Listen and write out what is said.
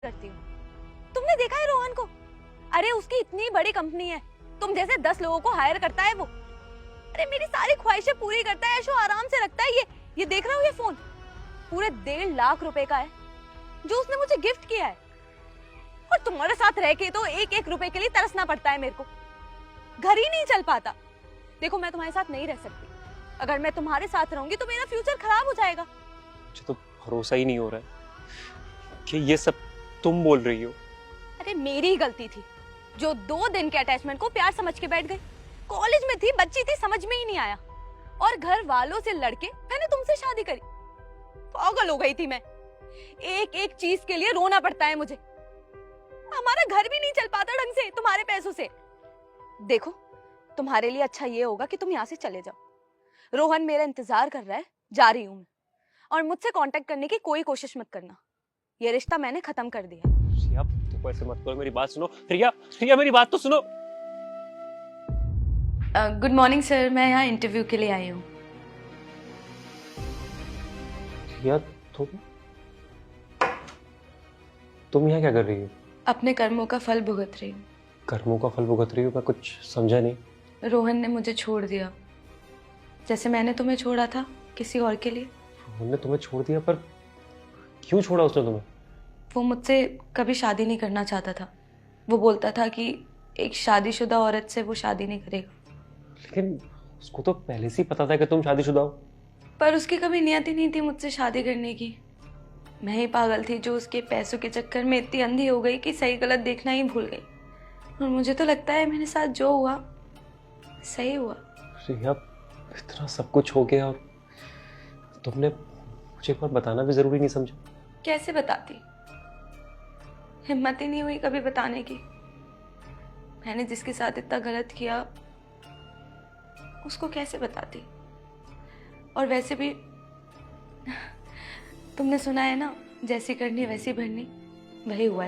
करती हूँ। तुमने देखा है रोहन को? अरे उसकी इतनी बड़ी कंपनी है, तुम जैसे 10 लोगों को हायर करता है वो। अरे मेरी सारी ख्वाहिशें पूरी करता है, ऐशो आराम से रखता है। ये देख रहे हो, ये फोन पूरे 1.5 लाख रुपए का है जो उसने मुझे गिफ्ट किया है। और तुम्हारे साथ रह के तो एक एक रुपए के लिए तरसना पड़ता है मेरे को, घर ही नहीं चल पाता। देखो मैं तुम्हारे साथ नहीं रह सकती, अगर मैं तुम्हारे साथ रहूंगी तो मेरा फ्यूचर खराब हो जाएगा। मुझे तो भरोसा ही नहीं हो रहा है कि ये सब तुम बोल रही हो। अरे मेरी ही गलती थी जो 2 दिन के अटैचमेंट को प्यार समझ के बैठ गई। कॉलेज में थी, बच्ची थी, समझ में ही नहीं आया और घर वालों से लड़के मैंने तुमसे शादी करी। पागल हो गई थी मैं, एक एक चीज के लिए रोना पड़ता है मुझे। हमारा घर भी नहीं चल पाता ढंग से तुम्हारे पैसों से। देखो तुम्हारे लिए अच्छा ये होगा कि तुम यहाँ से चले जाओ। रोहन मेरा इंतजार कर रहा है, जा रही हूँ मैं। और मुझसे कांटेक्ट करने की कोई कोशिश मत करना, ये रिश्ता मैंने खत्म कर दिया। रिया तुम ऐसे मत करो, मेरी बात सुनो। रिया मेरी बात तो सुनो। गुड मॉर्निंग सर, मैं यहाँ इंटरव्यू के लिए आई हूँ। रिया तुम यहाँ क्या कर रही हो? अपने कर्मों का फल भुगत रही हूँ। कर्मों का फल भुगत रही हो? मैं कुछ समझा नहीं। रोहन ने मुझे छोड़ दिया, जैसे मैंने तुम्हें छोड़ा था किसी और के लिए। रोहन ने तुम्हें छोड़ दिया? पर क्यों छोड़ा उसने तुम्हें? वो मुझसे कभी शादी नहीं करना चाहता था। वो बोलता था कि एक शादीशुदा औरत से वो शादी नहीं करेगा। लेकिन उसको तो पहले से ही पता था कि तुम शादीशुदा हो। पर उसकी कभी नियत ही नहीं थी मुझसे शादी करने की। मैं ही पागल थी जो उसके पैसों के चक्कर में इतनी अंधी हो गई कि सही गलत देखना ही भूल गई। और मुझे तो लगता है मेरे साथ जो हुआ सही हुआ। रिया इतना सब कुछ हो गया और तुमने मुझे एक बार बताना भी जरूरी नहीं समझा? कैसे बताती, हिम्मत ही नहीं हुई कभी बताने की। मैंने जिसके साथ इतना गलत किया उसको कैसे बताती। और वैसे भी तुमने सुना है ना, जैसी करनी वैसी भरनी, वही हुआ है।